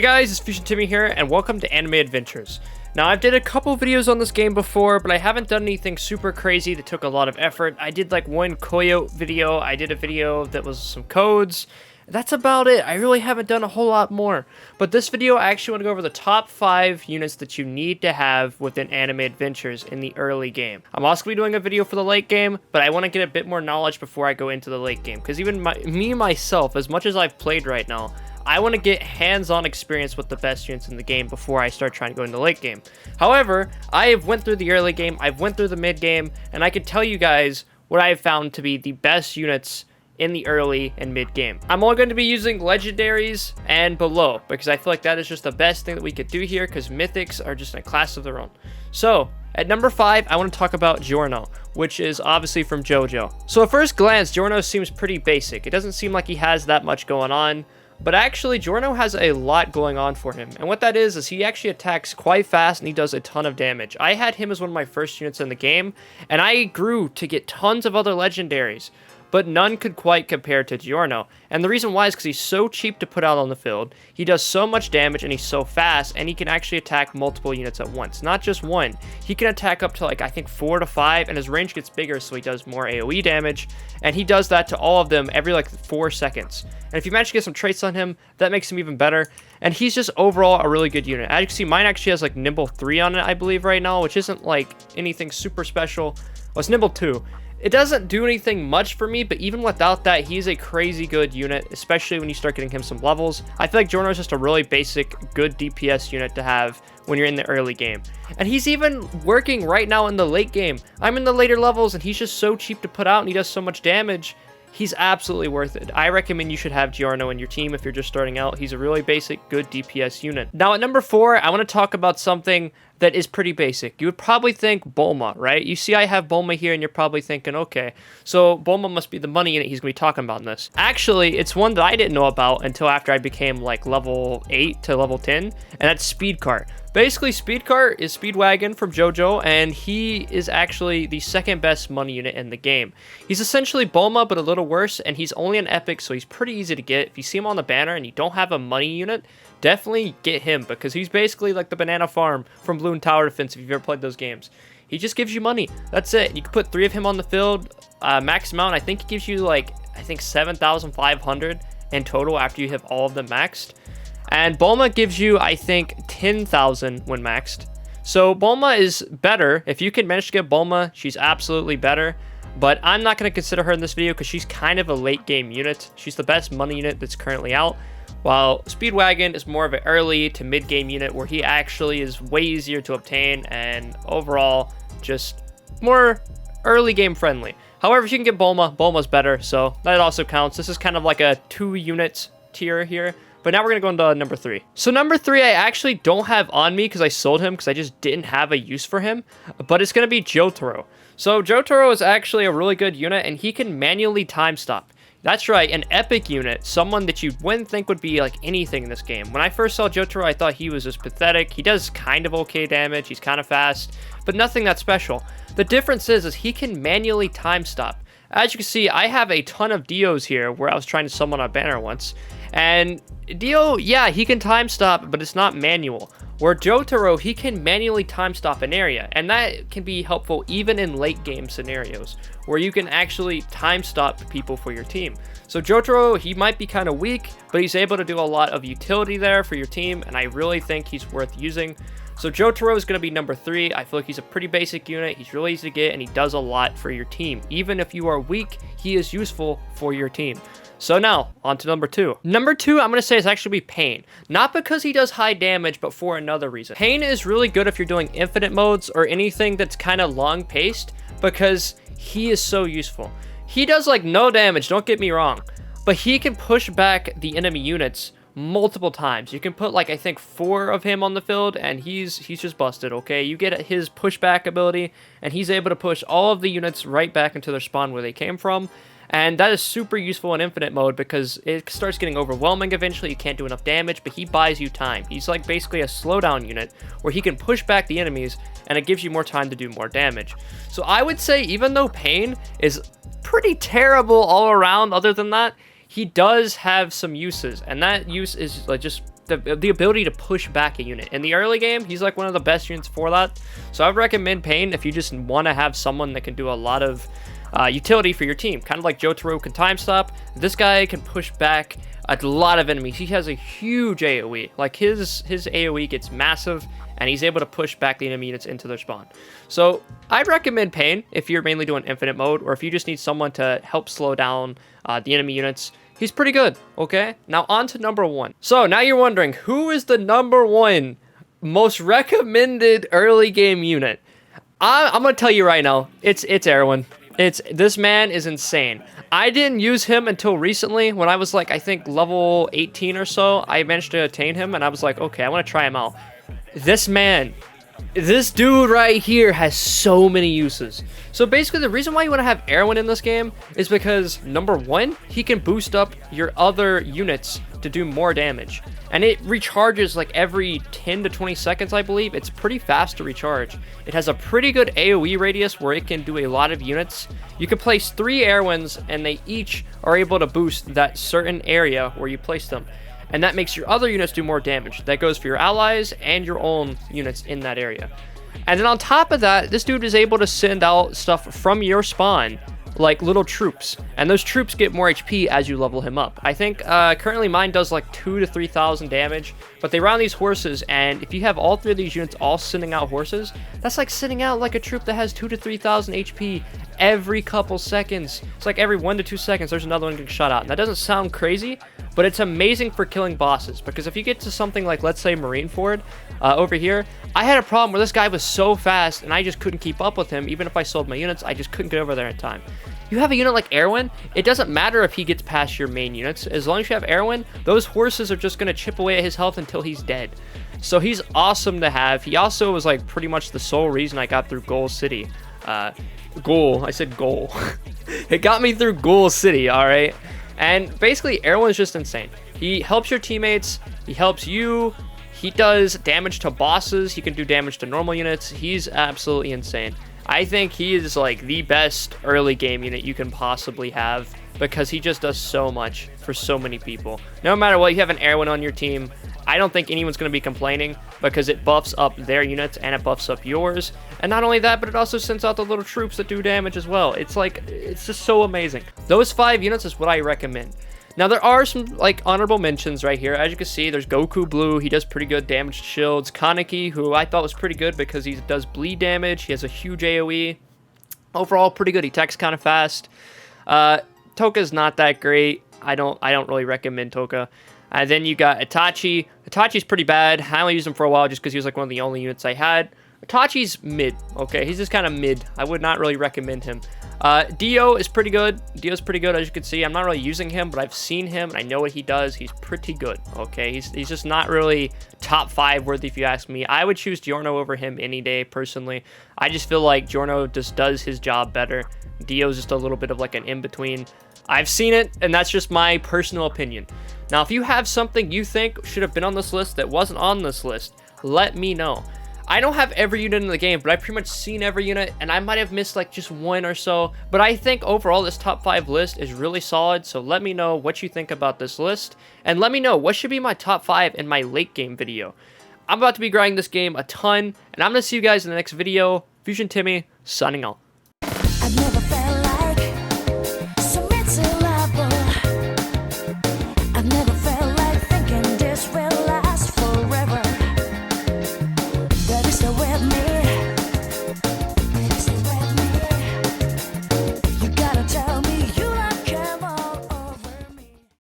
guys, it's Fusion Timmy here, and welcome to Anime Adventures. Now, I've did a couple videos on this game before, but I haven't done anything super crazy that took a lot of effort. I did like one Coyote video, I did a video that was some codes. That's about it. I really haven't done a whole lot more. But this video, I actually want to go over the top 5 units that you need to have within Anime Adventures in the early game. I'm also going to be doing a video for the late game, but I want to get a bit more knowledge before I go into the late game. Because even myself, as much as I've played right now, I want to get hands-on experience with the best units in the game before I start trying to go into the late game. However, I have went through the early game, I've went through the mid game, and I can tell you guys what I have found to be the best units in the early and mid game. I'm only going to be using legendaries and below because I feel like that is just the best thing that we could do here because mythics are just in a class of their own. So at number 5, I want to talk about Giorno, which is obviously from JoJo. So at first glance, Giorno seems pretty basic. It doesn't seem like he has that much going on. But actually, Giorno has a lot going on for him. And what that is he actually attacks quite fast and he does a ton of damage. I had him as one of my first units in the game, and I grew to get tons of other legendaries. But none could quite compare to Giorno. And the reason why is because he's so cheap to put out on the field, he does so much damage, and he's so fast, and he can actually attack multiple units at once. Not just one. He can attack up to, like, I think 4 to 5, and his range gets bigger, so he does more AoE damage. And he does that to all of them every, like, 4 seconds. And if you manage to get some traits on him, that makes him even better. And he's just overall a really good unit. As you can see, mine actually has, like, Nimble 3 on it, I believe, right now, which isn't, like, anything super special. Well, it's Nimble 2. It doesn't do anything much for me, but even without that, he's a crazy good unit, especially when you start getting him some levels. I feel like Giorno is just a really basic, good DPS unit to have when you're in the early game. And he's even working right now in the late game. I'm in the later levels, and he's just so cheap to put out, and he does so much damage. He's absolutely worth it. I recommend you should have Giorno in your team if you're just starting out. He's a really basic, good DPS unit. Now at number 4, I want to talk about something that is pretty basic. You would probably think Bulma, right? You see I have Bulma here and you're probably thinking, okay, so Bulma must be the money unit he's going to be talking about in this. Actually, it's one that I didn't know about until after I became like level 8 to level 10, and that's Speed Cart. Basically, Speed Cart is Speedwagon from JoJo, and he is actually the second best money unit in the game. He's essentially Bulma, but a little worse, and he's only an epic, so he's pretty easy to get. If you see him on the banner and you don't have a money unit, definitely get him, because he's basically like the Banana Farm from Blue and Tower Defense if you've ever played those games. He just gives you money. That's it. You can put 3 of him on the field, max amount. I think he gives you like, 7,500 in total after you have all of them maxed. And Bulma gives you, I think, 10,000 when maxed. So Bulma is better. If you can manage to get Bulma, she's absolutely better. But I'm not going to consider her in this video because she's kind of a late game unit. She's the best money unit that's currently out. While Speedwagon is more of an early to mid game unit where he actually is way easier to obtain and overall just more early game friendly. However, if you can get Bulma, Bulma's better. So that also counts. This is kind of like a 2 unit tier here. But now we're going to go into number 3. So number 3, I actually don't have on me because I sold him because I just didn't have a use for him. But it's going to be Toro. So Toro is actually a really good unit, and he can manually time stop. That's right, an epic unit, someone that you wouldn't think would be like anything in this game. When I first saw Toro, I thought he was just pathetic. He does kind of okay damage, he's kind of fast, but nothing that special. The difference is he can manually time stop. As you can see, I have a ton of Dios here where I was trying to summon a banner once. And Dio, yeah, he can time stop, but it's not manual. Where Toro, he can manually time stop an area, and that can be helpful even in late game scenarios, where you can actually time stop people for your team. So Toro, he might be kind of weak, but he's able to do a lot of utility there for your team, and I really think he's worth using. So Toro is going to be number 3. I feel like he's a pretty basic unit. He's really easy to get, and he does a lot for your team. Even if you are weak, he is useful for your team. So now, on to number 2. Number 2, I'm going to say is actually Pain. Not because he does high damage, but for another reason. Pain is really good if you're doing infinite modes or anything that's kind of long-paced, because he is so useful. He does like no damage, don't get me wrong, but he can push back the enemy units multiple times. You can put like, I think 4 of him on the field, and he's just busted, okay? You get his pushback ability, and he's able to push all of the units right back into their spawn where they came from. And that is super useful in infinite mode because it starts getting overwhelming eventually. You can't do enough damage, but he buys you time. He's like basically a slowdown unit where he can push back the enemies and it gives you more time to do more damage. So I would say even though Pain is pretty terrible all around, other than that, he does have some uses, and that use is like just the ability to push back a unit. In the early game, he's like one of the best units for that. So I would recommend Pain if you just want to have someone that can do a lot of utility for your team. Kind of like Toro can time stop. This guy can push back a lot of enemies. He has a huge AoE. Like his AoE gets massive, and he's able to push back the enemy units into their spawn. So I'd recommend Pain if you're mainly doing infinite mode, or if you just need someone to help slow down the enemy units. He's pretty good, okay? Now on to number 1. So now you're wondering, who is the number 1 most recommended early game unit? I'm gonna tell you right now, it's Erwin. This man is insane. I didn't use him until recently when I was like, I think level 18 or so. I managed to attain him, and I was like, okay, I want to try him out. This man, this dude right here has so many uses. So basically, the reason why you want to have Erwin in this game is because, number 1, he can boost up your other units to do more damage. And it recharges like every 10 to 20 seconds, I believe. It's pretty fast to recharge. It has a pretty good AoE radius where it can do a lot of units. You can place 3 Erwins, and they each are able to boost that certain area where you place them. And that makes your other units do more damage. That goes for your allies and your own units in that area. And then on top of that, this dude is able to send out stuff from your spawn, like little troops. And those troops get more HP as you level him up. I think currently mine does like 2,000 to 3,000 damage, but they run these horses, and if you have all 3 of these units all sending out horses, that's like sending out like a troop that has 2,000 to 3,000 HP every couple seconds. It's like every 1 to 2 seconds there's another one getting shot out. And that doesn't sound crazy, but it's amazing for killing bosses, because if you get to something like, let's say, Marineford over here, I had a problem where this guy was so fast and I just couldn't keep up with him. Even if I sold my units, I just couldn't get over there in time. You have a unit like Erwin, it doesn't matter if he gets past your main units. As long as you have Erwin, those horses are just going to chip away at his health until he's dead. So he's awesome to have. He also was like pretty much the sole reason I got through Goal City. I said goal. It got me through Goal City, alright? And basically, Erwin's just insane. He helps your teammates, he helps you, he does damage to bosses, he can do damage to normal units. He's absolutely insane. I think he is like the best early game unit you can possibly have, because he just does so much for so many people. No matter what, you have an Erwin on your team, I don't think anyone's going to be complaining, because it buffs up their units and it buffs up yours. And not only that, but it also sends out the little troops that do damage as well. It's just so amazing. Those 5 units is what I recommend. Now, there are some like honorable mentions right here. As you can see, there's Goku Blue. He does pretty good damage to shields. Kaneki, who I thought was pretty good because he does bleed damage. He has a huge AoE. Overall, pretty good. He attacks kind of fast. Toka's not that great. I don't really recommend Toka. And then you got Hitachi. Hitachi's pretty bad. I only used him for a while just because he was like one of the only units I had. Hitachi's mid, okay? He's just kind of mid. I would not really recommend him. Dio is pretty good. Dio's pretty good, as you can see. I'm not really using him, but I've seen him, and I know what he does. He's pretty good, okay? He's just not really top 5 worthy, if you ask me. I would choose Giorno over him any day, personally. I just feel like Giorno just does his job better. Dio's just a little bit of like an in-between. I've seen it, and that's just my personal opinion. Now, if you have something you think should have been on this list that wasn't on this list, let me know. I don't have every unit in the game, but I've pretty much seen every unit, and I might have missed like just 1 or so. But I think overall this top 5 list is really solid, so let me know what you think about this list. And let me know what should be my top 5 in my late game video. I'm about to be grinding this game a ton, and I'm going to see you guys in the next video. Fusion Timmy, signing out.